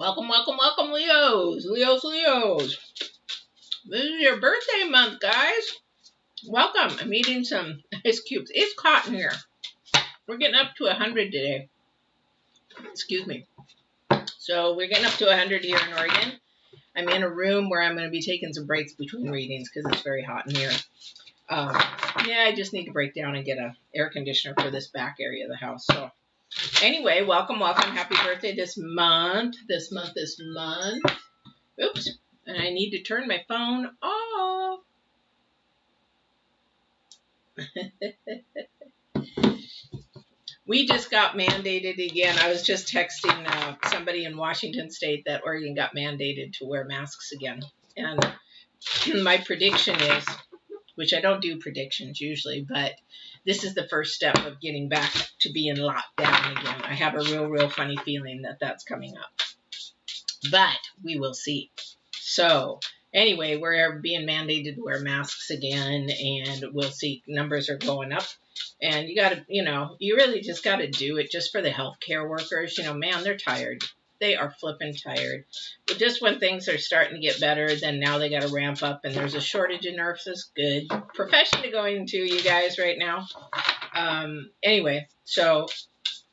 Welcome, welcome, welcome, Leos. Leos, Leos. This is your birthday month, guys. Welcome. I'm eating some ice cubes. It's hot in here. We're getting up to 100 today. Excuse me. So we're getting up to 100 here in Oregon. I'm in a room where I'm going to be taking some breaks between readings because it's very hot in here. Yeah, I just need to break down and get an air conditioner for this back area of the house. So anyway, welcome, welcome. Happy birthday this month. This month. Oops. And I need to turn my phone off. We just got mandated again. I was just texting somebody in Washington State that Oregon got mandated to wear masks again. And my prediction is, which I don't do predictions usually, but this is the first step of getting back to being locked down again. I have a real funny feeling that that's coming up. But we will see. So anyway, we're being mandated to wear masks again, and we'll see. Numbers are going up. And you got to, you really just got to do it just for the healthcare workers. Man, they're tired. They are flipping tired. But just when things are starting to get better, then now they got to ramp up, and there's a shortage of nurses. Good profession to go into, you guys, right now. Anyway, so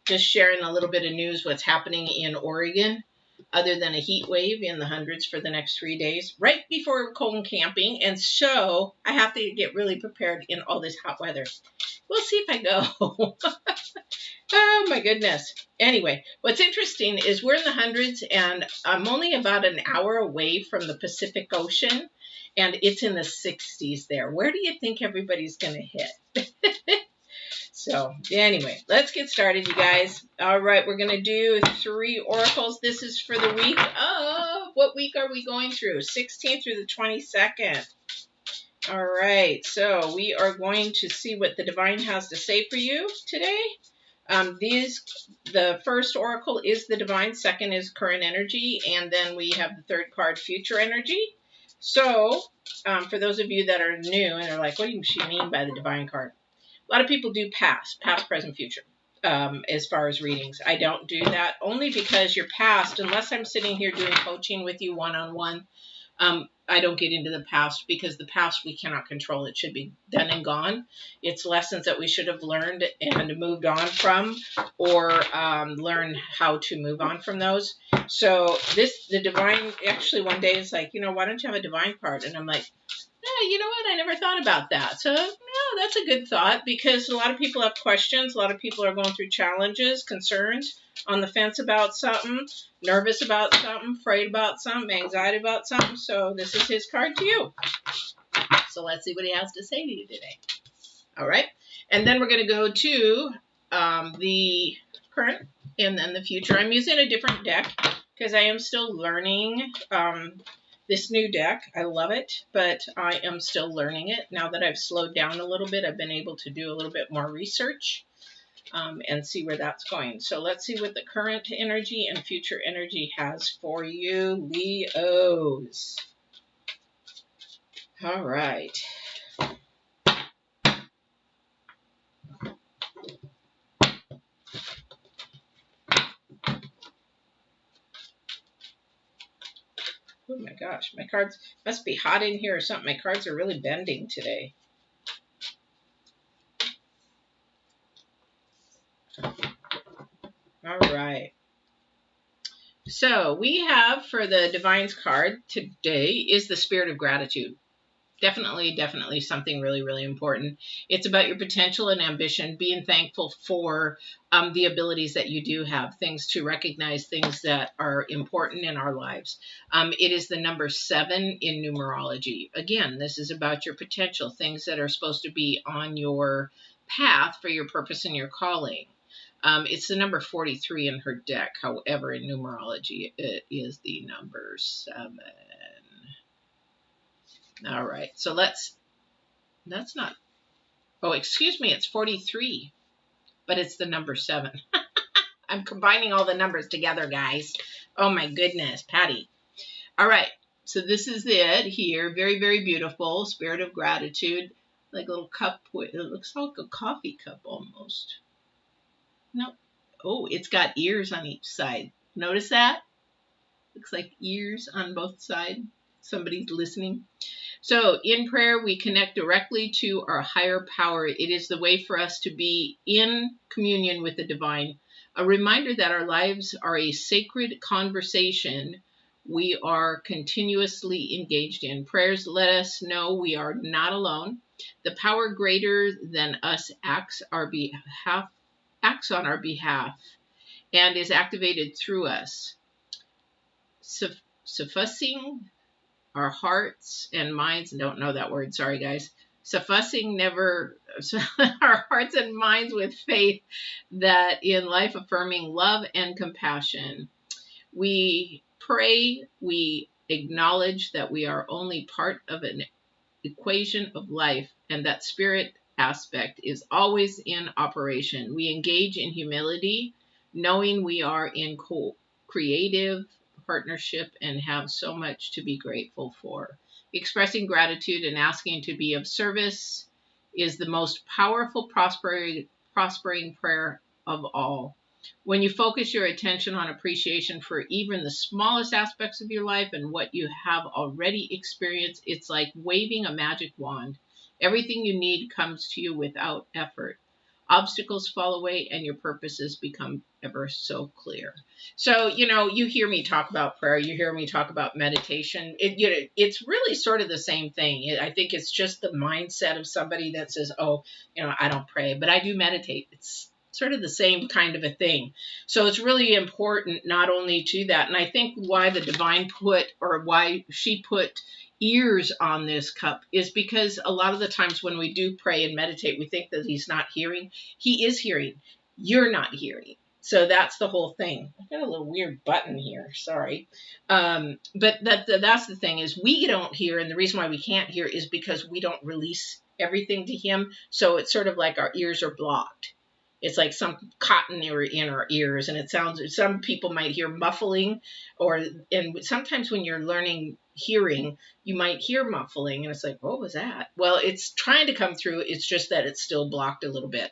just sharing a little bit of news, what's happening in Oregon, other than a heat wave in the hundreds for the next 3 days, right before cold camping. And so I have to get really prepared in all this hot weather. We'll see if I go. Oh, my goodness. Anyway, what's interesting is we're in the hundreds, and I'm only about an hour away from the Pacific Ocean, and it's in the 60s there. Where do you think everybody's going to hit? So, anyway, let's get started, you guys. All right, we're going to do 3 oracles. This is for the week of, what week are we going through? 16th through the 22nd. All right, so we are going to see what the divine has to say for you today. The first oracle is the divine, second is current energy, and then we have the third card, future energy. So, for those of you that are new and are like, what does she mean by the divine card? A lot of people do past, present, future, as far as readings. I don't do that only because your past, unless I'm sitting here doing coaching with you one-on-one, I don't get into the past because the past we cannot control. It should be done and gone. It's lessons that we should have learned and moved on from, or learn how to move on from those. So the divine, actually one day is like, why don't you have a divine card? And I'm like, you know what? I never thought about that. So, no, that's a good thought because a lot of people have questions. A lot of people are going through challenges, concerns, on the fence about something, nervous about something, afraid about something, anxiety about something. So this is his card to you. So let's see what he has to say to you today. All right. And then we're going to go to the current and then the future. I'm using a different deck because I am still learning this new deck. I love it, but I am still learning it. Now that I've slowed down a little bit, I've been able to do a little bit more research and see where that's going. So let's see what the current energy and future energy has for you, Leos. All right. Oh my gosh, my cards must be hot in here or something. My cards are really bending today. All right. So we have for the Divine's card today is the Spirit of Gratitude. Definitely something really important. It's about your potential and ambition, being thankful for the abilities that you do have, things to recognize, things that are important in our lives. It is the number 7 in numerology. Again, this is about your potential, things that are supposed to be on your path for your purpose and your calling. It's the number 43 in her deck. However, in numerology, it is the number 7. All right, so that's not, oh, excuse me, it's 43, but it's the number 7. I'm combining all the numbers together, guys. Oh my goodness, Patty. All right, so this is it here. Very beautiful. Spirit of Gratitude, like a little cup. It looks like a coffee cup almost. No. Oh, it's got ears on each side. Notice that? Looks like ears on both sides. Somebody's listening. So in prayer, we connect directly to our higher power. It is the way for us to be in communion with the divine. A reminder that our lives are a sacred conversation we are continuously engaged in. Prayers let us know we are not alone. The power greater than us acts on our behalf and is activated through us, suffusing our hearts and minds. Don't know that word, sorry guys. Suffusing our hearts and minds with faith that in life affirming love and compassion. We pray, we acknowledge that we are only part of an equation of life and that spirit aspect is always in operation. We engage in humility, knowing we are in creative partnership and have so much to be grateful for. Expressing gratitude and asking to be of service is the most powerful prospering prayer of all. When you focus your attention on appreciation for even the smallest aspects of your life and what you have already experienced, it's like waving a magic wand. Everything you need comes to you without effort. Obstacles fall away and your purposes become ever so clear. So, you hear me talk about prayer. You hear me talk about meditation. It's really sort of the same thing. I think it's just the mindset of somebody that says, oh, I don't pray, but I do meditate. It's sort of the same kind of a thing. So it's really important not only to that. And I think why the divine why she put ears on this cup is because a lot of the times when we do pray and meditate, we think that he's not hearing. He is hearing. You're not hearing. So that's the whole thing. I've got a little weird button here. Sorry. But that's the thing is we don't hear. And the reason why we can't hear is because we don't release everything to him. So it's sort of like our ears are blocked. It's like some cotton in our ears, and it sounds. Some people might hear muffling, and sometimes when you're learning hearing, you might hear muffling, and it's like, what was that? Well, it's trying to come through. It's just that it's still blocked a little bit.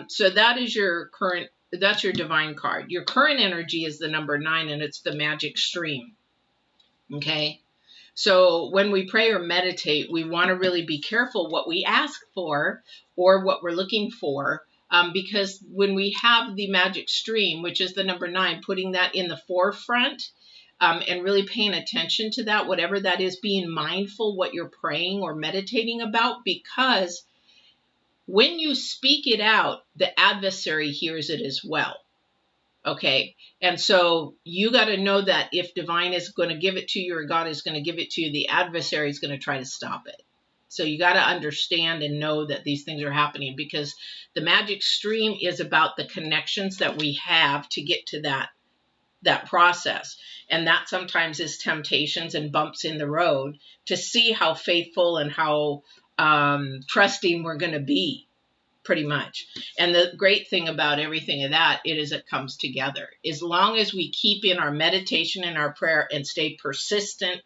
So that is your current. That's your divine card. Your current energy is the number 9, and it's the magic stream. Okay. So when we pray or meditate, we want to really be careful what we ask for or what we're looking for. Because when we have the magic stream, which is the number 9, putting that in the forefront and really paying attention to that, whatever that is, being mindful what you're praying or meditating about, because when you speak it out, the adversary hears it as well. Okay. And so you got to know that if divine is going to give it to you or God is going to give it to you, the adversary is going to try to stop it. So you got to understand and know that these things are happening because the magic stream is about the connections that we have to get to that process. And that sometimes is temptations and bumps in the road to see how faithful and how trusting we're going to be, pretty much. And the great thing about everything of that, it comes together. As long as we keep in our meditation and our prayer and stay persistent,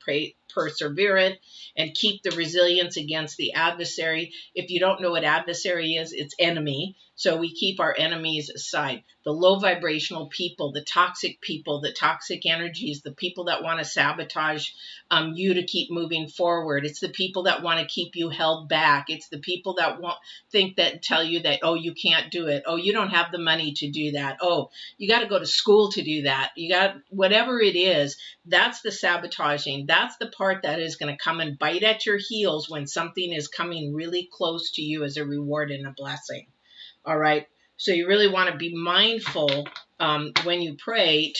perseverant, and keep the resilience against the adversary. If you don't know what adversary is, it's enemy. So we keep our enemies aside. The low vibrational people, the toxic energies, the people that want to sabotage you to keep moving forward. It's the people that want to keep you held back. It's the people that tell you that, oh, you can't do it. Oh, you don't have the money to do that. Oh, you got to go to school to do that. You got whatever it is. That's the sabotaging. That's the part that is going to come and bite at your heels when something is coming really close to you as a reward and a blessing. All right. So you really want to be mindful when you pray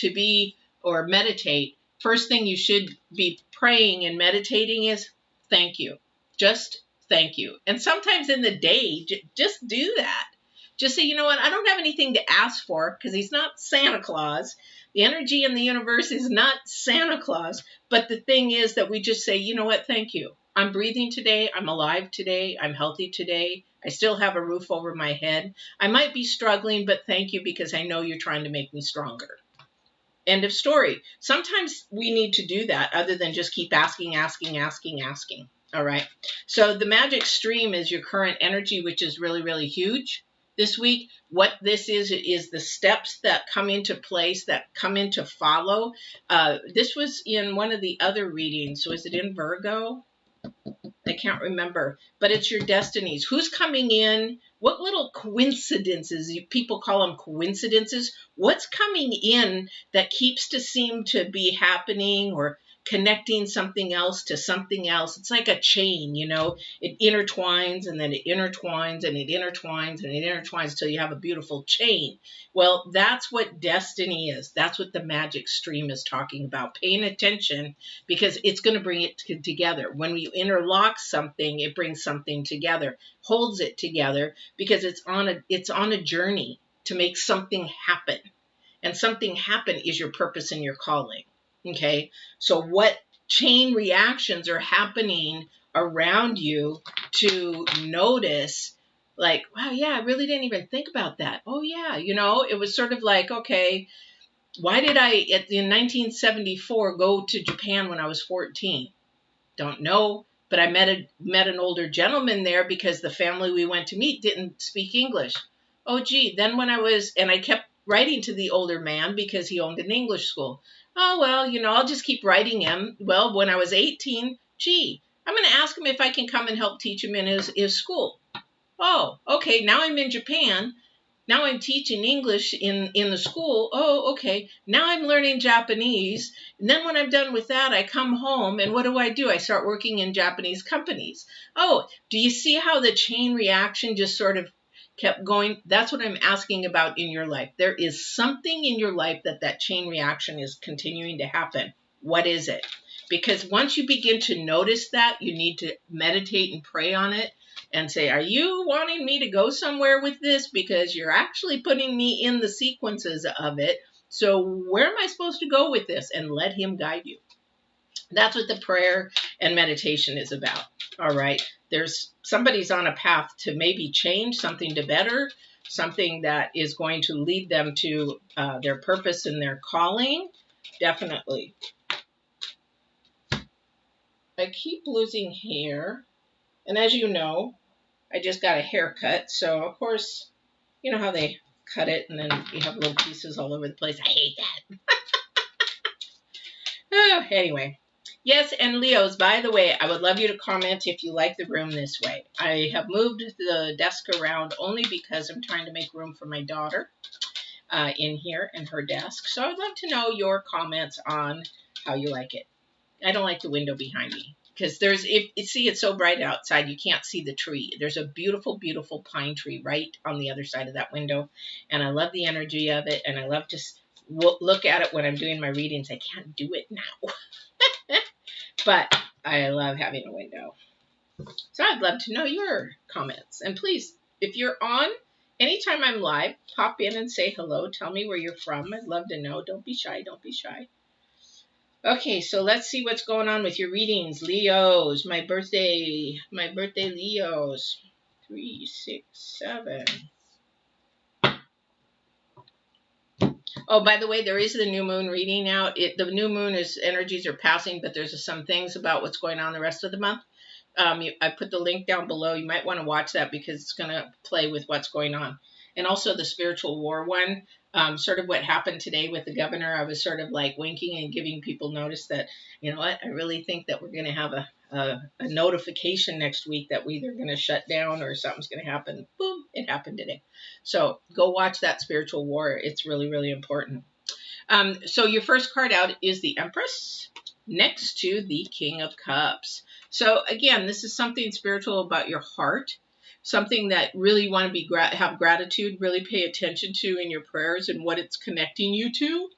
or meditate. First thing you should be praying and meditating is thank you. Just thank you. And sometimes in the day, just do that. Just say, you know what? I don't have anything to ask for because he's not Santa Claus. The energy in the universe is not Santa Claus. But the thing is that we just say, you know what? Thank you. I'm breathing today. I'm alive today. I'm healthy today. I still have a roof over my head. I might be struggling, but thank you because I know you're trying to make me stronger. End of story. Sometimes we need to do that other than just keep asking. All right. So the magic stream is your current energy, which is really, really huge. this week. What this is the steps that come into place, that come into follow. This was in one of the other readings. Was it in Virgo? I can't remember, but it's your destinies. Who's coming in? What little coincidences, people call them coincidences, what's coming in that keeps to seem to be happening or connecting something else to something else? It's like a chain, you know, it intertwines and then it intertwines and it intertwines and it intertwines till you have a beautiful chain. Well, that's what destiny is. That's what the magic stream is talking about. Paying attention, because it's going to bring it together. When we interlock something, it brings something together, holds it together, because it's on a journey to make something happen. And something happen is your purpose and your calling. Okay, so what chain reactions are happening around you to notice, like, wow, yeah, I really didn't even think about that. Oh yeah, you know, it was sort of like, okay, why did I in 1974 go to Japan when I was 14? Don't know, but I met an older gentleman there because the family we went to meet didn't speak English. Oh gee, then when I kept writing to the older man because he owned an English school. Oh, well, you know, I'll just keep writing him. Well, when I was 18, gee, I'm going to ask him if I can come and help teach him in his school. Oh, okay, now I'm in Japan. Now I'm teaching English in the school. Oh, okay. Now I'm learning Japanese. And then when I'm done with that, I come home, and what do? I start working in Japanese companies. Oh, do you see how the chain reaction just sort of kept going? That's what I'm asking about in your life. There is something in your life that chain reaction is continuing to happen. What is it? Because once you begin to notice that, you need to meditate and pray on it and say, are you wanting me to go somewhere with this? Because you're actually putting me in the sequences of it. So where am I supposed to go with this? And let him guide you. That's what the prayer and meditation is about. All right. Somebody's on a path to maybe change something to better, something that is going to lead them to their purpose and their calling. Definitely. I keep losing hair. And as you know, I just got a haircut. So, of course, you know how they cut it and then you have little pieces all over the place. I hate that. Oh, anyway. Yes, and Leos, by the way, I would love you to comment if you like the room this way. I have moved the desk around only because I'm trying to make room for my daughter in here and her desk. So I would love to know your comments on how you like it. I don't like the window behind me because it's so bright outside, you can't see the tree. There's a beautiful, beautiful pine tree right on the other side of that window. And I love the energy of it. And I love to look at it when I'm doing my readings. I can't do it now. But I love having a window. So I'd love to know your comments. And please, if you're on, anytime I'm live, pop in and say hello. Tell me where you're from. I'd love to know. Don't be shy. Don't be shy. Okay, so let's see what's going on with your readings. Leos, my birthday Leos. 3, 6, 7. Oh, by the way, there is the new moon reading out. The new moon energies are passing, but there's some things about what's going on the rest of the month. I put the link down below. You might want to watch that because it's going to play with what's going on. And also the spiritual war one, sort of what happened today with the governor. I was sort of like winking and giving people notice that, you know what, I really think that we're going to have a notification next week that we're either going to shut down or something's going to happen. Boom, it happened today. So go watch that spiritual war. It's really, really important. So your first card out is the Empress next to the King of Cups. So again, this is something spiritual about your heart, something that really you want to have gratitude, really pay attention to in your prayers and what it's connecting you to,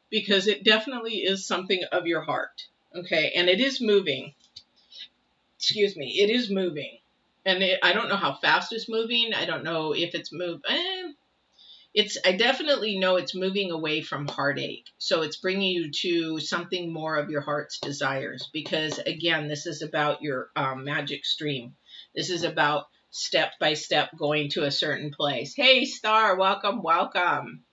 because it definitely is something of your heart. Okay, and it is moving. Excuse me, it is moving. And I don't know how fast it's moving. I don't know if it's moved. I definitely know it's moving away from heartache. So it's bringing you to something more of your heart's desires. Because, again, this is about your magic stream. This is about step by step going to a certain place. Hey, Star, welcome, welcome.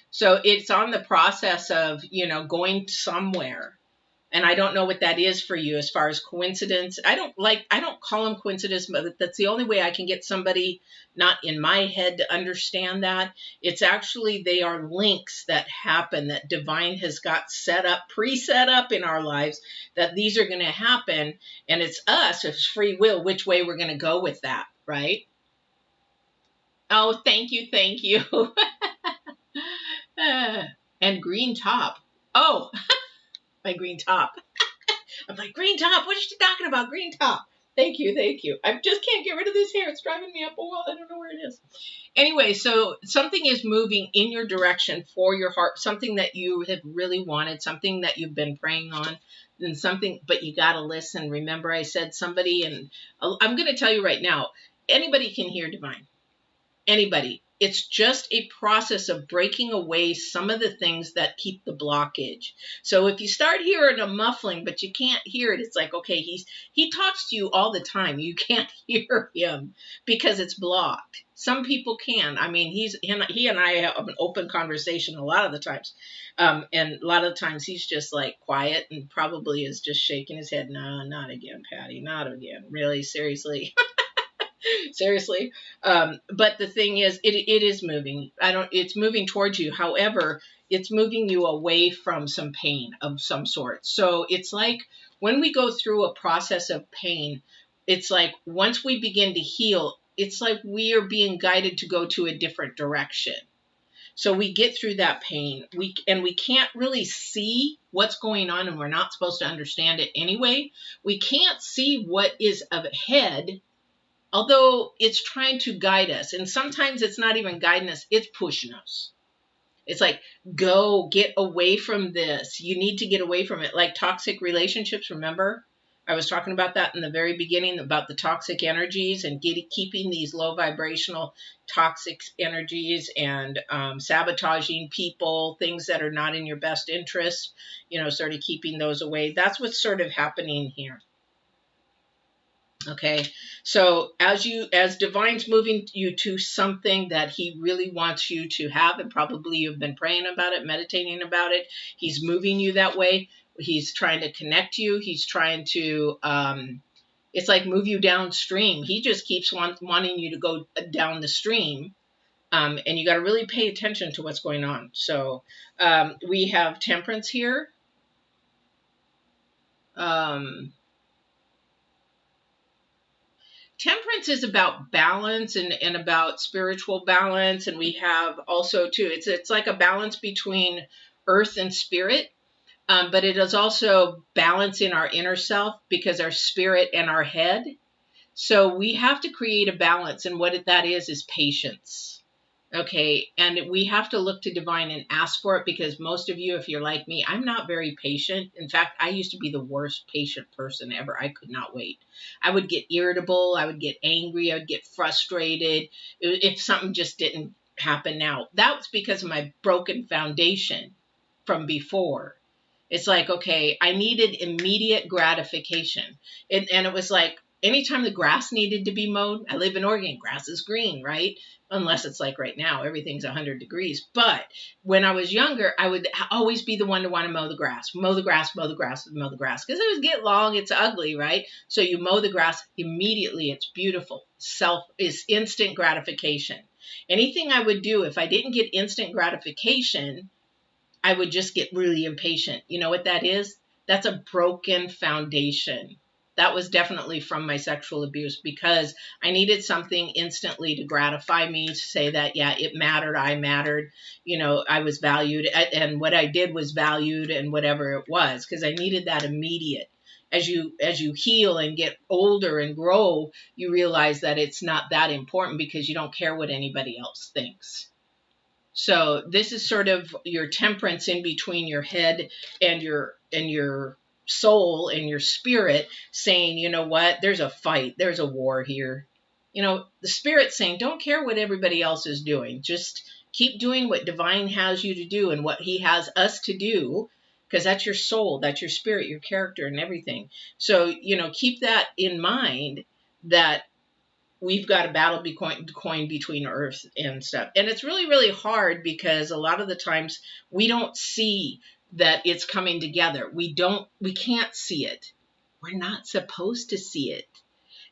So it's on the process of, you know, going somewhere. And I don't know what that is for you as far as coincidence. I don't call them coincidence, but that's the only way I can get somebody not in my head to understand that. It's actually, they are links that happen that divine has got set up, pre-set up in our lives, that these are going to happen. And it's us, it's free will, which way we're going to go with that, right? Oh, thank you, thank you. And green top. Oh, my green top. I'm like, green top, what is she talking about? Green top. Thank you, thank you. I just can't get rid of this hair. It's driving me up a wall. I don't know where it is. Anyway, so something is moving in your direction for your heart, something that you have really wanted, something that you've been praying on, and something, but you got to listen. Remember, I said somebody, and I'm going to tell you right now, anybody can hear divine. Anybody. It's just a process of breaking away some of the things that keep the blockage. So if you start hearing a muffling, but you can't hear it, it's like, okay, he talks to you all the time. You can't hear him because it's blocked. Some people can. I mean, he and I have an open conversation a lot of the times. And a lot of the times he's just like quiet and probably is just shaking his head. No, not again, Patty, not again. Really, seriously. Seriously. But the thing is, it is moving. It's moving towards you. However, it's moving you away from some pain of some sort. So it's like when we go through a process of pain, it's like once we begin to heal, it's like we are being guided to go to a different direction. So we get through that pain. We can't really see what's going on, and we're not supposed to understand it anyway. We can't see what is ahead, although it's trying to guide us. And sometimes it's not even guiding us, it's pushing us. It's like, go, get away from this. You need to get away from it. Like toxic relationships, remember? I was talking about that in the very beginning, about the toxic energies and keeping these low vibrational toxic energies and sabotaging people, things that are not in your best interest, sort of keeping those away. That's what's sort of happening here. Okay, so as divine's moving you to something that he really wants you to have, and probably you've been praying about it, meditating about it, he's moving you that way. He's trying to connect you. He's trying to, it's like move you downstream. He just keeps wanting you to go down the stream. And you got to really pay attention to what's going on. So we have Temperance here. Temperance is about balance and about spiritual balance. And we have also, too, it's like a balance between earth and spirit. But it is also balance in our inner self, because our spirit and our head. So we have to create a balance. And what that is patience. Okay. And we have to look to divine and ask for it, because most of you, if you're like me, I'm not very patient. In fact, I used to be the worst patient person ever. I could not wait. I would get irritable. I would get angry. I would get frustrated if something just didn't happen now. That was because of my broken foundation from before. It's like, okay, I needed immediate gratification. And it was like, anytime the grass needed to be mowed, I live in Oregon, grass is green, right? Unless it's like right now, everything's 100 degrees. But when I was younger, I would always be the one to want to mow the grass, mow the grass, mow the grass, mow the grass. Because it would get long, it's ugly, right? So you mow the grass, immediately it's beautiful. Is instant gratification. Anything I would do, if I didn't get instant gratification, I would just get really impatient. You know what that is? That's a broken foundation. That was definitely from my sexual abuse, because I needed something instantly to gratify me, to say that, yeah, it mattered, I mattered, I was valued, and what I did was valued, and whatever it was, because I needed that immediate. As you heal and get older and grow, you realize that it's not that important, because you don't care what anybody else thinks. So this is sort of your temperance in between your head and your soul and your spirit, saying, you know what, there's a fight, there's a war here. The spirit saying, don't care what everybody else is doing. Just keep doing what divine has you to do and what he has us to do, because that's your soul, that's your spirit, your character and everything. So, keep that in mind, that we've got a battle coin between earth and stuff. And it's really, really hard, because a lot of the times we don't see that it's coming together. We can't see it. We're not supposed to see it.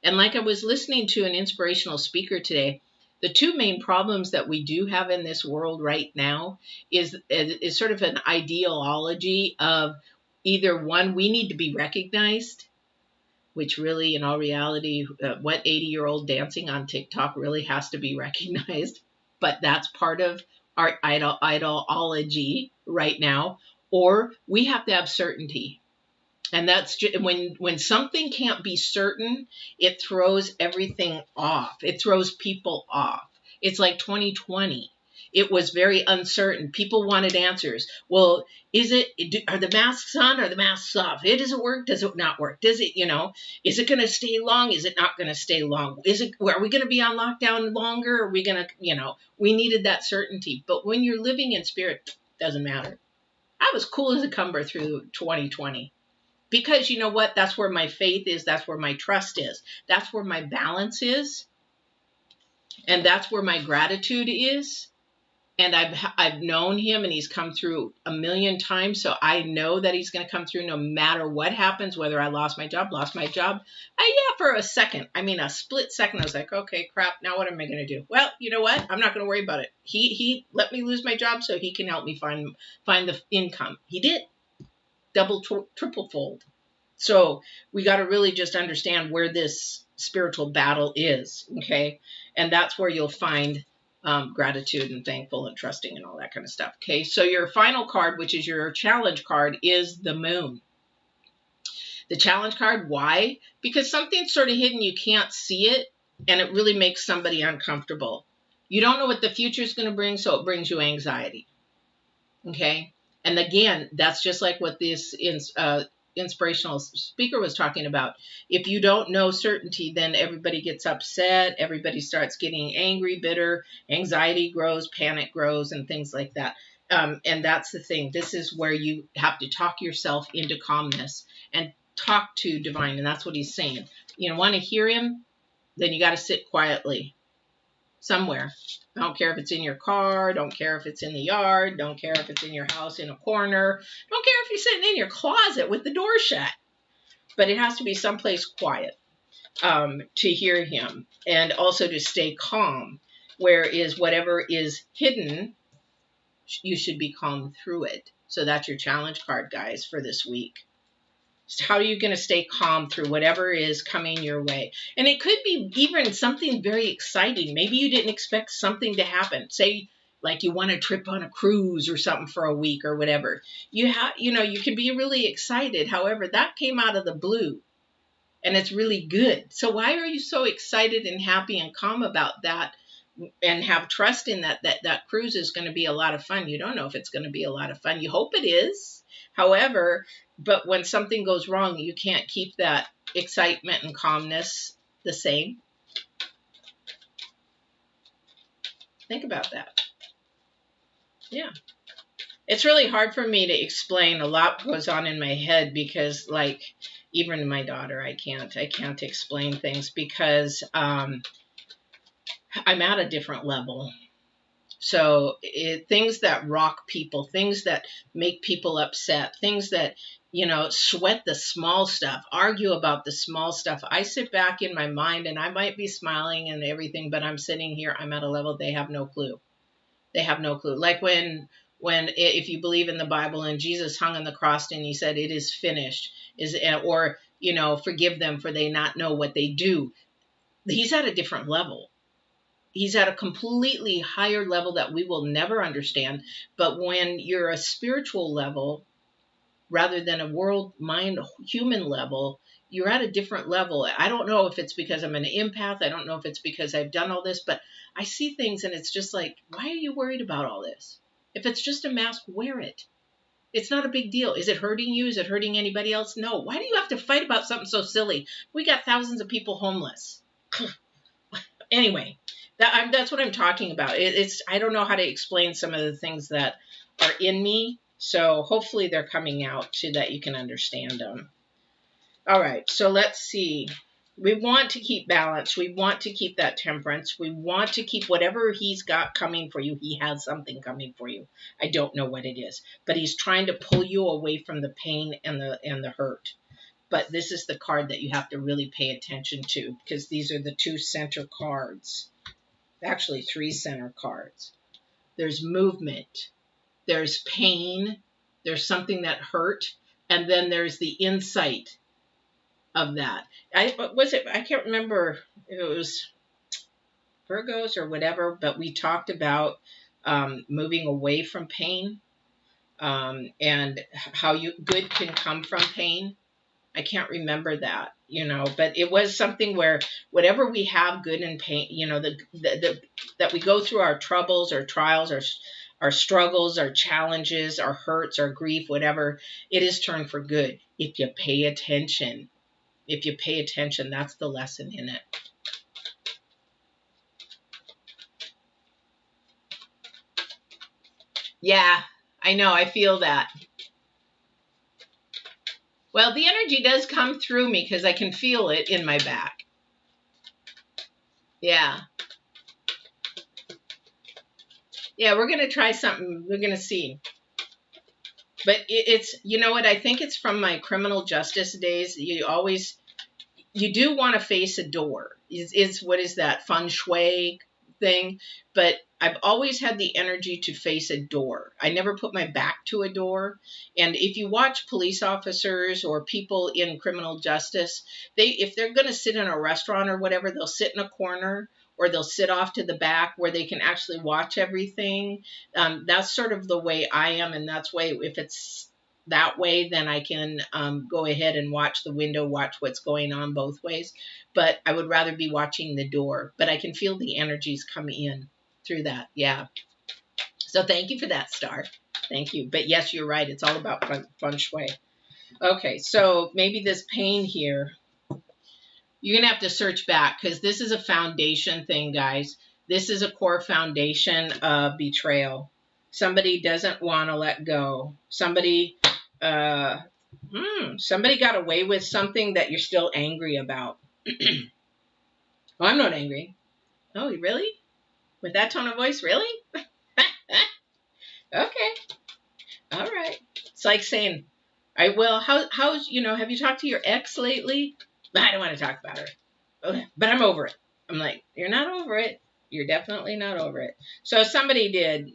And like I was listening to an inspirational speaker today, the two main problems that we do have in this world right now is sort of an ideology of either one, we need to be recognized, which really, in all reality, what 80-year-old dancing on TikTok really has to be recognized. But that's part of our ideology right now. Or we have to have certainty. And that's just, when something can't be certain, it throws everything off. It throws people off. It's like 2020. It was very uncertain. People wanted answers. Well, are the masks on? Are the masks off? Does it work? Does it not work? Does it, is it going to stay long? Is it not going to stay long? Are we going to be on lockdown longer? Are we going to, we needed that certainty. But when you're living in spirit, it doesn't matter. I was cool as a cucumber through 2020. Because you know what? That's where my faith is. That's where my trust is. That's where my balance is. And that's where my gratitude is. And I've known him, and he's come through a million times. So I know that he's going to come through no matter what happens, whether I lost my job. For a second, a split second, I was like, okay, crap. Now what am I going to do? Well, you know what? I'm not going to worry about it. He let me lose my job so he can help me find the income. He did. Double, triple fold. So we got to really just understand where this spiritual battle is. Okay. And that's where you'll find gratitude and thankful and trusting and all that kind of stuff. Okay. So your final card, which is your challenge card, is the moon. The challenge card. Why? Because something's sort of hidden. You can't see it. And it really makes somebody uncomfortable. You don't know what the future is going to bring. So it brings you anxiety. Okay. And again, that's just like what this inspirational speaker was talking about. If you don't know certainty, then everybody gets upset. Everybody starts getting angry, bitter. Anxiety grows, panic grows, and things like that. And that's the thing. This is where you have to talk yourself into calmness and talk to divine. And that's what he's saying. You want to hear him? Then you got to sit quietly somewhere. I don't care if it's in your car, don't care if it's in the yard, don't care if it's in your house in a corner, don't care if you're sitting in your closet with the door shut. But it has to be someplace quiet to hear him, and also to stay calm. Whereas whatever is hidden, you should be calm through it. So that's your challenge card, guys, for this week. How are you going to stay calm through whatever is coming your way? And it could be even something very exciting. Maybe you didn't expect something to happen. Say, like you want to trip on a cruise or something for a week or whatever. You can be really excited. However, that came out of the blue, and it's really good. So why are you so excited and happy and calm about that, and have trust in that cruise is going to be a lot of fun? You don't know if it's going to be a lot of fun. You hope it is. However, but when something goes wrong, you can't keep that excitement and calmness the same. Think about that. Yeah. It's really hard for me to explain. A lot goes on in my head because, like, even my daughter, I can't explain things because I'm at a different level. So things that rock people, things that make people upset, things that, sweat the small stuff, argue about the small stuff. I sit back in my mind and I might be smiling and everything, but I'm sitting here, I'm at a level they have no clue. They have no clue. Like when if you believe in the Bible and Jesus hung on the cross and he said, it is finished, or, forgive them for they not know what they do. He's at a different level. He's at a completely higher level that we will never understand. But when you're a spiritual level, rather than a world, mind, human level, you're at a different level. I don't know if it's because I'm an empath. I don't know if it's because I've done all this, but I see things and it's just like, why are you worried about all this? If it's just a mask, wear it. It's not a big deal. Is it hurting you? Is it hurting anybody else? No. Why do you have to fight about something so silly? We got thousands of people homeless. Anyway. That's what I'm talking about. I don't know how to explain some of the things that are in me. So hopefully they're coming out so that you can understand them. All right. So let's see. We want to keep balance. We want to keep that temperance. We want to keep whatever he's got coming for you. He has something coming for you. I don't know what it is, but he's trying to pull you away from the pain and the hurt. But this is the card that you have to really pay attention to, because these are the 2 center cards. Actually, 3 center cards. There's movement. There's pain. There's something that hurt. And then there's the insight of that. I can't remember if it was Virgos or whatever, but we talked about moving away from pain, and how good can come from pain. I can't remember that, but it was something where whatever we have good in pain, that we go through our troubles, our trials, our struggles, our challenges, our hurts, our grief, whatever, it is turned for good if you pay attention. If you pay attention, that's the lesson in it. Yeah, I know. I feel that. Well, the energy does come through me because I can feel it in my back. Yeah. Yeah, we're going to try something. We're going to see. But it's, you know what? I think it's from my criminal justice days. You do want to face a door. What is that? Feng shui thing. But I've always had the energy to face a door. I never put my back to a door. And if you watch police officers or people in criminal justice, if they're going to sit in a restaurant or whatever, they'll sit in a corner, or they'll sit off to the back where they can actually watch everything. That's sort of the way I am. And that's why if it's that way, then I can go ahead and watch the window, watch what's going on both ways. But I would rather be watching the door. But I can feel the energies come in through that. Yeah. So thank you for that, Star. Thank you. But yes, you're right. It's all about feng shui. Okay, so maybe this pain here, you're going to have to search back, because this is a foundation thing, guys. This is a core foundation of betrayal. Somebody doesn't want to let go. Somebody got away with something that you're still angry about. Oh, I'm not angry. Oh, really? With that tone of voice, really? Okay. All right. It's like saying, how's, have you talked to your ex lately? I don't want to talk about her. Okay, but I'm over it. I'm like, you're not over it. You're definitely not over it. So somebody did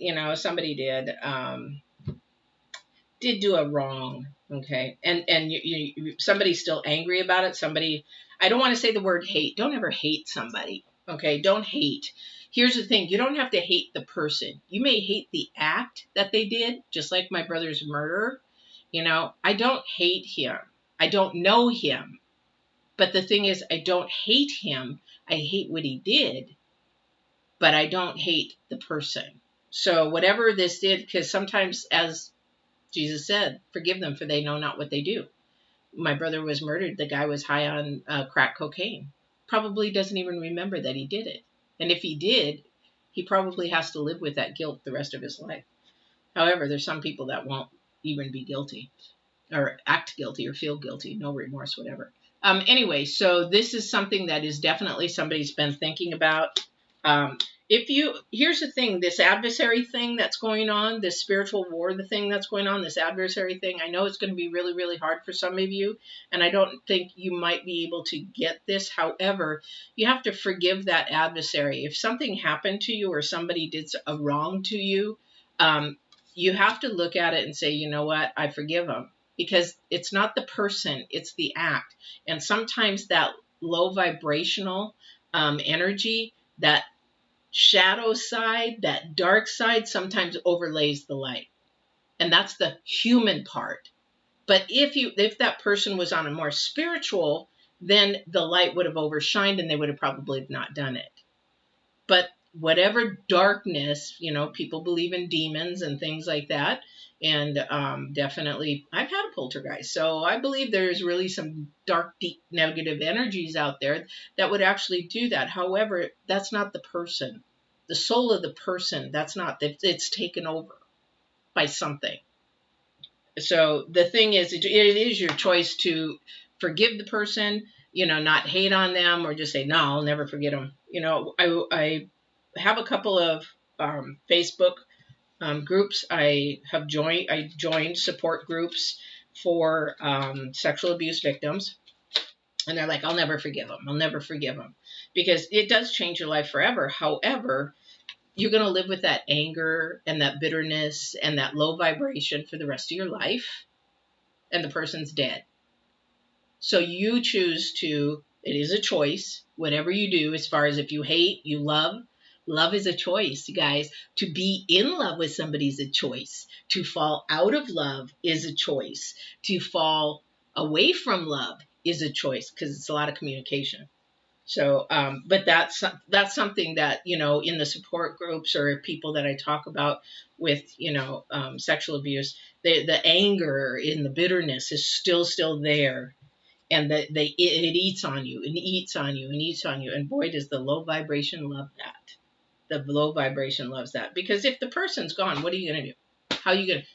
do a wrong. Okay. And somebody's still angry about it. I don't want to say the word hate. Don't ever hate somebody. Okay. Don't hate. Here's the thing. You don't have to hate the person. You may hate the act that they did, just like my brother's murder. I don't hate him. I don't know him. But the thing is, I don't hate him. I hate what he did, but I don't hate the person. So whatever this did, because sometimes, as Jesus said, forgive them, for they know not what they do. My brother was murdered. The guy was high on crack cocaine. Probably doesn't even remember that he did it. And if he did, he probably has to live with that guilt the rest of his life. However, there's some people that won't even be guilty, or act guilty, or feel guilty, no remorse, whatever. Anyway, so this is something that is definitely somebody's been thinking about. Here's the thing, this adversary thing that's going on, this spiritual war, the thing that's going on, this adversary thing, I know it's going to be really, really hard for some of you, and I don't think you might be able to get this. However, you have to forgive that adversary. If something happened to you, or somebody did a wrong to you, you have to look at it and say, you know what, I forgive them. Because it's not the person, it's the act. And sometimes that low vibrational energy, that shadow side, that dark side, sometimes overlays the light. And that's the human part. But if that person was on a more spiritual, then the light would have overshined and they would have probably not done it. But whatever darkness, people believe in demons and things like that. And definitely, I've had a poltergeist. So I believe there's really some dark, deep, negative energies out there that would actually do that. However, that's not the person. The soul of the person, it's taken over by something. So the thing is, it is your choice to forgive the person, not hate on them or just say, no, I'll never forget them. I have a couple of Facebook groups. I joined support groups for sexual abuse victims. And they're like, I'll never forgive them. I'll never forgive them. Because it does change your life forever. However, you're going to live with that anger and that bitterness and that low vibration for the rest of your life. And the person's dead. So you choose to, it is a choice, whatever you do, as far as if you hate, you love. Love is a choice, you guys. To be in love with somebody is a choice. To fall out of love is a choice. To fall away from love is a choice, because it's a lot of communication. So, but that's something that, in the support groups or people that I talk about with, sexual abuse, the anger and the bitterness is still there. And it eats on you and eats on you and eats on you. And boy, does the low vibration love that. The low vibration loves that. Because if the person's gone, what are you going to do? How are you going to?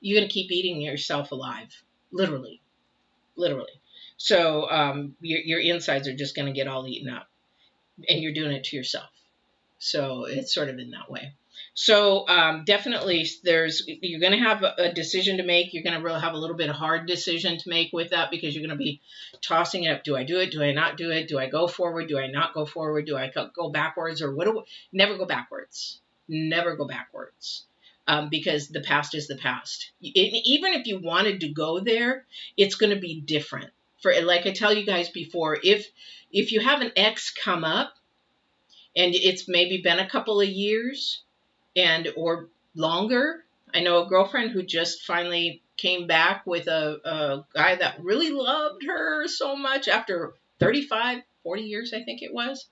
You're going to keep eating yourself alive. Literally. So your insides are just going to get all eaten up. And you're doing it to yourself. So it's sort of in that way. So definitely you're going to have a decision to make. You're going to really have a little bit of hard decision to make with that, because you're going to be tossing it up. Do I do it? Do I not do it? Do I go forward? Do I not go forward? Do I go backwards? Or never go backwards. Never go backwards. Because the past is the past. Even if you wanted to go there, it's going to be different. Like I tell you guys before, if you have an ex come up and it's maybe been a couple of years or longer. I know a girlfriend who just finally came back with a guy that really loved her so much after 35, 40 years, I think it was.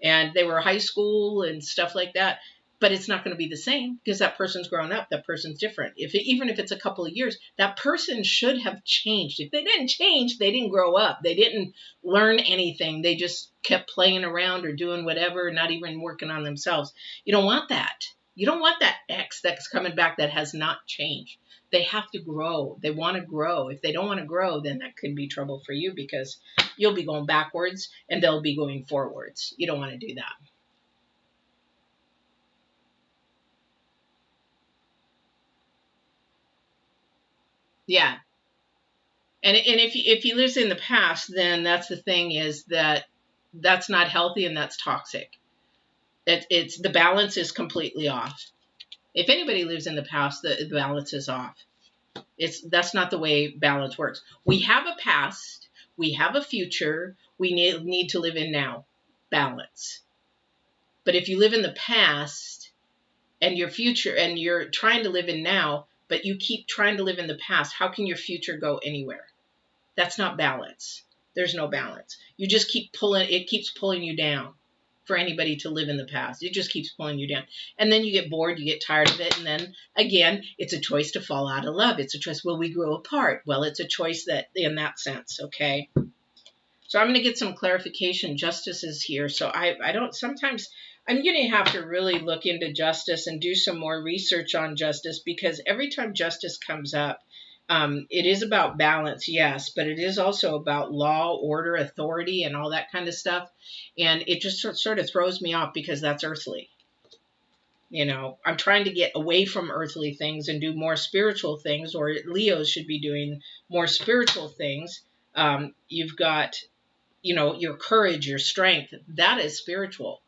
And they were high school and stuff like that. But it's not going to be the same, because that person's grown up. That person's different. Even if it's a couple of years, that person should have changed. If they didn't change, they didn't grow up. They didn't learn anything. They just kept playing around or doing whatever, not even working on themselves. You don't want that. You don't want that ex that's coming back that has not changed. They have to grow. They want to grow. If they don't want to grow, then that could be trouble for you, because you'll be going backwards and they'll be going forwards. You don't want to do that. Yeah. And if he lives in the past, then that's the thing, is that's not healthy and that's toxic. It's the balance is completely off. If anybody lives in the past, the balance is off. That's not the way balance works. We have a past, we have a future, we need to live in now. Balance. But if you live in the past and your future, and you're trying to live in now, but you keep trying to live in the past, how can your future go anywhere? That's not balance. There's no balance. You just keep pulling, it keeps pulling you down. For anybody to live in the past, it just keeps pulling you down. And then you get bored, you get tired of it. And then again, it's a choice to fall out of love. It's a choice. Will we grow apart? Well, it's a choice that in that sense. Okay. So I'm going to get some clarification. Justice is here. So sometimes I'm going to have to really look into justice and do some more research on justice, because every time justice comes up, it is about balance, yes, but it is also about law, order, authority, and all that kind of stuff. And it just sort of throws me off, because that's earthly. I'm trying to get away from earthly things and do more spiritual things, or Leos should be doing more spiritual things. You've got, your courage, your strength. That is spiritual.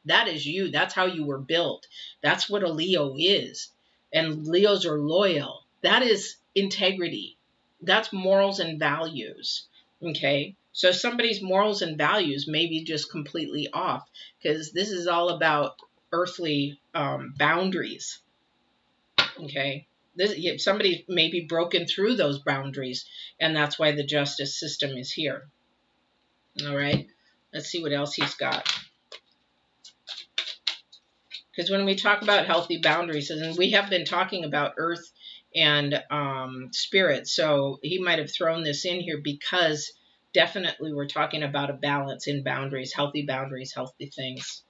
That is you. That's how you were built. That's what a Leo is. And Leos are loyal. That is integrity. That's morals and values. Okay. So somebody's morals and values may be just completely off, because this is all about earthly boundaries. Okay. Somebody may be broken through those boundaries, and that's why the justice system is here. All right. Let's see what else he's got. Because when we talk about healthy boundaries, and we have been talking about earth and spirit, so he might have thrown this in here because definitely we're talking about a balance in boundaries, healthy things.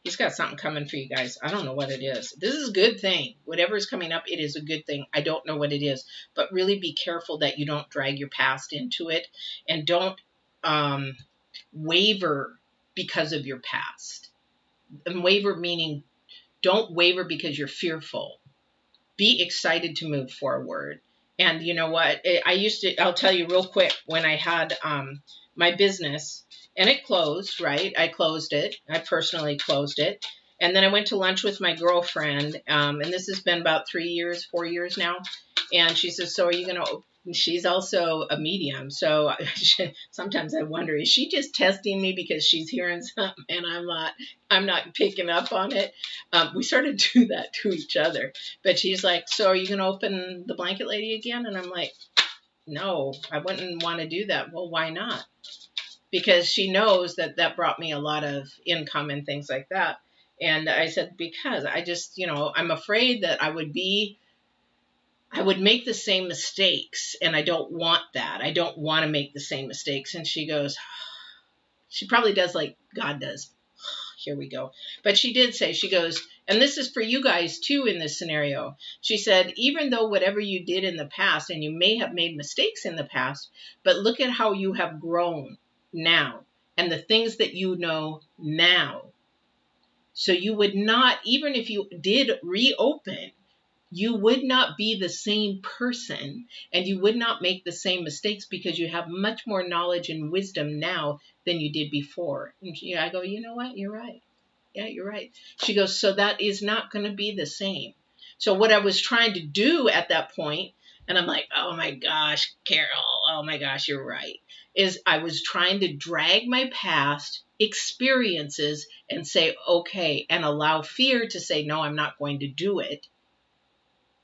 He's got something coming for you guys. I don't know what it is. This is a good thing. Whatever is coming up, it is a good thing. I don't know what it is, but really be careful that you don't drag your past into it, and don't waver because of your past. And waver meaning don't waver because you're fearful. Be excited to move forward. And you know what? I'll tell you real quick, when I had my business and it closed, right? I closed it. I personally closed it. And then I went to lunch with my girlfriend. And this has been about 4 years now. And she says, so are you going to, she's also a medium. So sometimes I wonder, is she just testing me because she's hearing something and I'm not picking up on it? We sort of do that to each other. But she's like, so are you going to open the blanket lady again? And I'm like, no, I wouldn't want to do that. Well, why not? Because she knows that brought me a lot of income and things like that. And I said, because I just, I'm afraid that I would make the same mistakes, and I don't want that. I don't want to make the same mistakes. And she goes, she probably does like God does. Here we go. But she did say, she goes, and this is for you guys too in this scenario. She said, even though whatever you did in the past, and you may have made mistakes in the past, but look at how you have grown now and the things that you know now. So you would not, even if you did reopen, you would not be the same person and you would not make the same mistakes because you have much more knowledge and wisdom now than you did before. And I go, you know what? You're right. Yeah, you're right. She goes, so that is not going to be the same. So what I was trying to do at that point, and I'm like, oh my gosh, Carol, oh my gosh, you're right, is I was trying to drag my past experiences and say, okay, and allow fear to say, no, I'm not going to do it.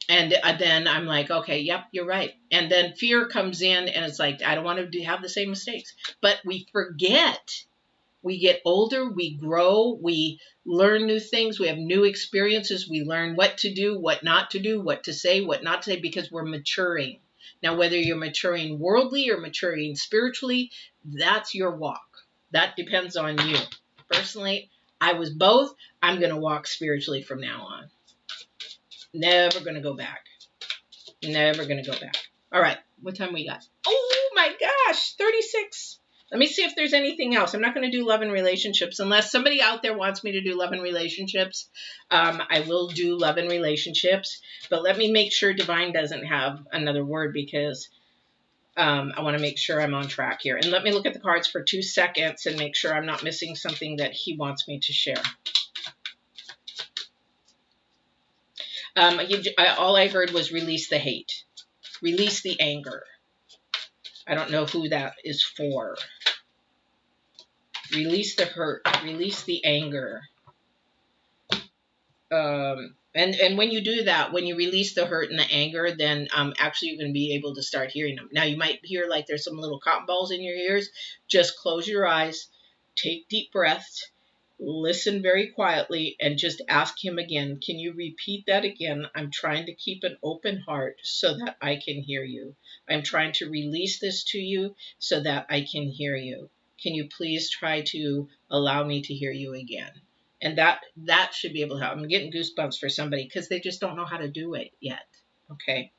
And then I'm like, okay, yep, you're right. And then fear comes in and it's like, I don't want to have the same mistakes. But we forget. We get older, we grow, we learn new things, we have new experiences, we learn what to do, what not to do, what to say, what not to say, because we're maturing. Now, whether you're maturing worldly or maturing spiritually, that's your walk. That depends on you. Personally, I was both. I'm going to walk spiritually from now on. Never going to go back. Never going to go back. All right. What time we got? Oh, my gosh. 36. Let me see if there's anything else. I'm not going to do love and relationships unless somebody out there wants me to do love and relationships. I will do love and relationships. But let me make sure Divine doesn't have another word because I want to make sure I'm on track here. And let me look at the cards for 2 seconds and make sure I'm not missing something that he wants me to share. All I heard was release the hate. Release the anger. I don't know who that is for. Release the hurt. Release the anger. And when you do that, when you release the hurt and the anger, then actually you're going to be able to start hearing them. Now you might hear like there's some little cotton balls in your ears. Just close your eyes. Take deep breaths. Listen very quietly and just ask him again. Can you repeat that again? I'm trying to keep an open heart so that I can hear you. I'm trying to release this to you so that I can hear you. Can you please try to allow me to hear you again? And that should be able to help. I'm getting goosebumps for somebody because they just don't know how to do it yet. Okay.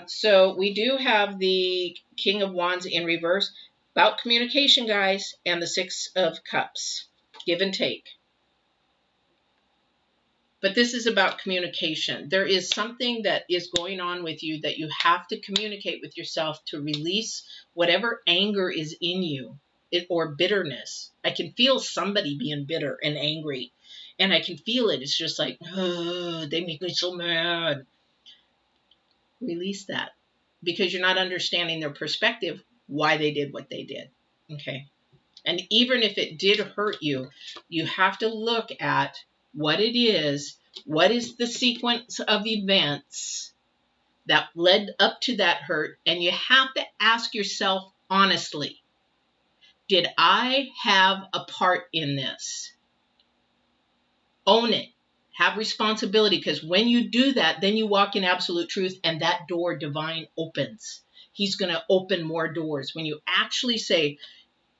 So we do have the King of Wands in reverse. About communication, guys, and the 6 of Cups. Give and take. But this is about communication. There is something that is going on with you that you have to communicate with yourself to release whatever anger is in you or bitterness. I can feel somebody being bitter and angry. And I can feel it. It's just like, oh, they make me so mad. Release that. Because you're not understanding their perspective, why they did what they did. Okay. And even if it did hurt you, you have to look at what it is. What is the sequence of events that led up to that hurt? And you have to ask yourself honestly, did I have a part in this? Own it. Have responsibility, because when you do that, then you walk in absolute truth and that door divine opens. He's going to open more doors. When you actually say,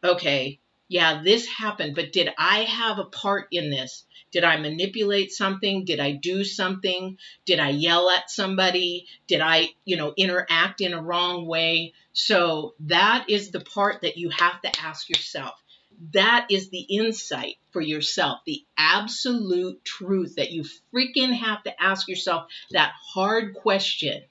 okay, Yeah, this happened, but did I have a part in this? Did I manipulate something? Did I do something? Did I yell at somebody? Did I, interact in a wrong way? So that is the part that you have to ask yourself. That is the insight for yourself, the absolute truth that you freaking have to ask yourself that hard question.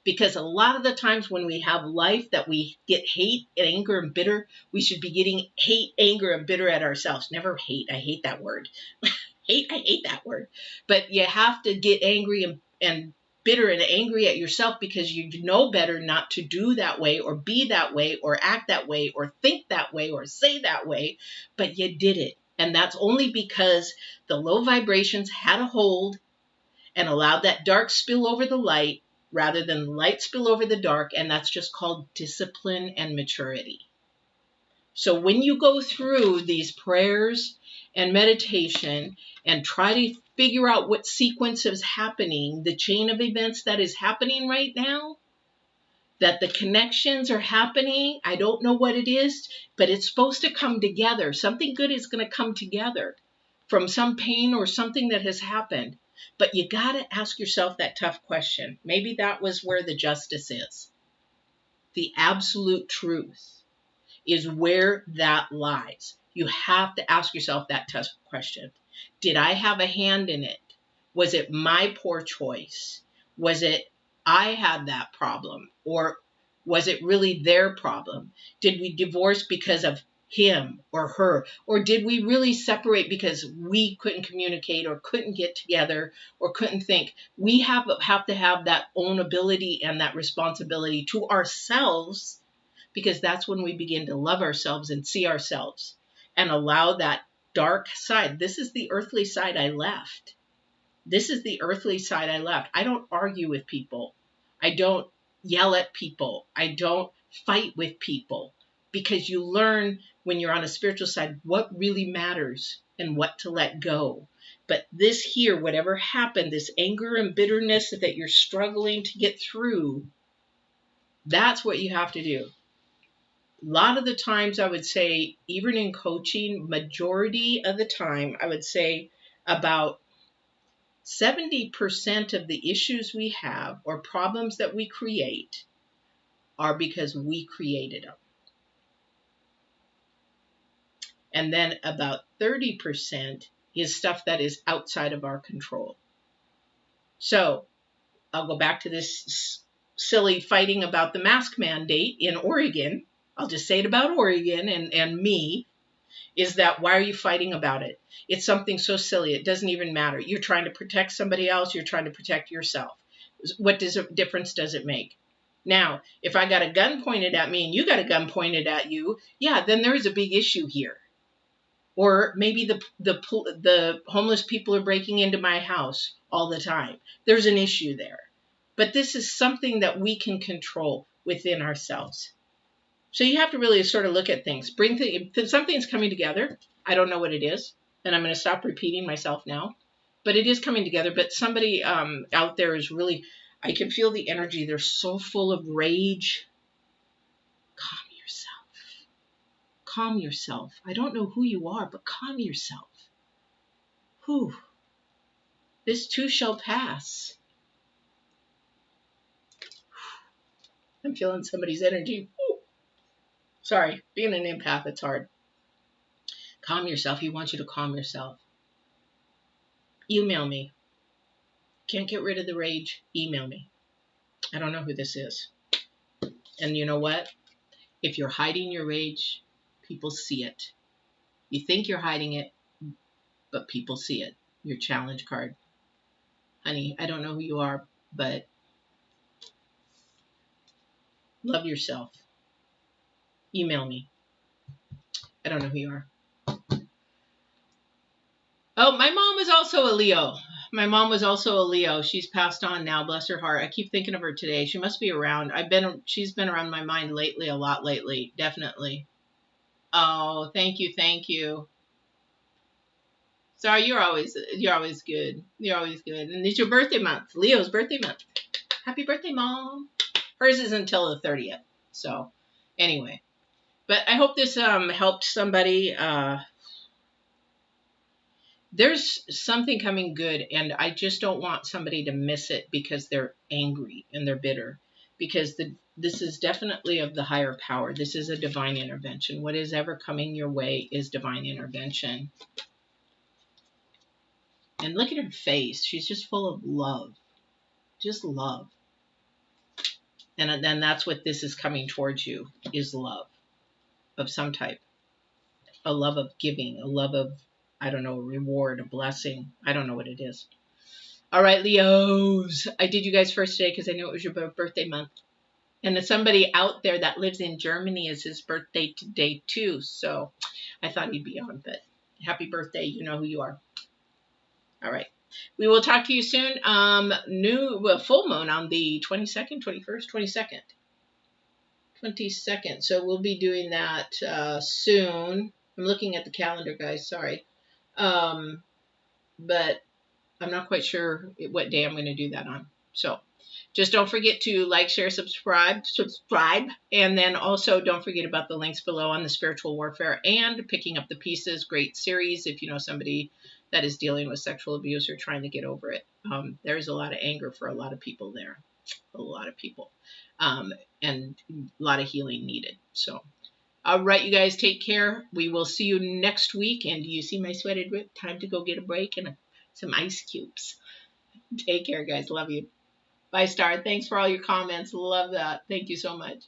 Because a lot of the times when we have life that we get hate and anger and bitter, we should be getting hate, anger, and bitter at ourselves. Never hate. I hate that word. I hate that word. But you have to get angry and bitter and angry at yourself because you know better not to do that way or be that way or act that way or think that way or say that way. But you did it. And that's only because the low vibrations had a hold and allowed that dark spill over the light rather than light spill over the dark, and that's just called discipline and maturity. So when you go through these prayers and meditation and try to figure out what sequence is happening, the chain of events that is happening right now, that the connections are happening, I don't know what it is, but it's supposed to come together. Something good is going to come together from some pain or something that has happened. But you got to ask yourself that tough question. Maybe that was where the justice is. The absolute truth is where that lies. You have to ask yourself that tough question. Did I have a hand in it? Was it my poor choice? Was it I had that problem? Or was it really their problem? Did we divorce because of him or her? Or did we really separate because we couldn't communicate or couldn't get together or couldn't think? We have to have that own ability and that responsibility to ourselves, because that's when we begin to love ourselves and see ourselves and allow that dark side. This is the earthly side I left. This is the earthly side I left. I don't argue with people. I don't yell at people. I don't fight with people, because you learn when you're on a spiritual side what really matters and what to let go. But this here, whatever happened, this anger and bitterness that you're struggling to get through, that's what you have to do. A lot of the times, I would say, even in coaching, majority of the time, I would say about 70% of the issues we have or problems that we create are because we created them. And then about 30% is stuff that is outside of our control. So I'll go back to this silly fighting about the mask mandate in Oregon. I'll just say it about Oregon and me. Is that why are you fighting about it? It's something so silly. It doesn't even matter. You're trying to protect somebody else. You're trying to protect yourself. What difference does it make? Now, if I got a gun pointed at me and you got a gun pointed at you, yeah, then there is a big issue here. Or maybe the homeless people are breaking into my house all the time. There's an issue there. But this is something that we can control within ourselves. So you have to really sort of look at things. If something's coming together, I don't know what it is, and I'm going to stop repeating myself now, but it is coming together. But somebody out there is really, I can feel the energy. They're so full of rage. Calm yourself. Calm yourself. I don't know who you are, but calm yourself. Whew. This too shall pass. I'm feeling somebody's energy. Whew. Sorry, being an empath, it's hard. Calm yourself. He wants you to calm yourself. Email me. Can't get rid of the rage? Email me. I don't know who this is. And you know what? If you're hiding your rage, people see it. You think you're hiding it, but people see it. Your challenge card. Honey, I don't know who you are, but love yourself. Email me. I don't know who you are. Oh, my mom was also a Leo. My mom was also a Leo. She's passed on now, bless her heart. I keep thinking of her today. She must be around. She's been around my mind lately, a lot lately, definitely. Oh, thank you, thank you. Sorry, you're always good. You're always good. And it's your birthday month, Leo's birthday month. Happy birthday, Mom. Hers is until the 30th. So, anyway. But I hope this helped somebody. There's something coming good, and I just don't want somebody to miss it because they're angry and they're bitter. Because this is definitely of the higher power. This is a divine intervention. What is ever coming your way is divine intervention. And look at her face. She's just full of love. Just love. And then that's what this is coming towards you, is love of some type. A love of giving, a love of, I don't know, a reward, a blessing. I don't know what it is. All right, Leos. I did you guys first today because I knew it was your birthday month. And there's somebody out there that lives in Germany is his birthday today too. So I thought he'd be on, but happy birthday. You know who you are. All right. We will talk to you soon. Full moon on the 22nd, 21st, 22nd. 22nd. So we'll be doing that soon. I'm looking at the calendar, guys. Sorry. But I'm not quite sure what day I'm going to do that on. So just don't forget to like, share, subscribe. And then also don't forget about the links below on the spiritual warfare and picking up the pieces. Great series if you know somebody that is dealing with sexual abuse or trying to get over it. There's a lot of anger for a lot of people there. A lot of people. And a lot of healing needed. So, all right, you guys, take care. We will see you next week. And do you see my sweated rip? Time to go get a break and some ice cubes. Take care, guys. Love you. Bye, Star. Thanks for all your comments. Love that. Thank you so much.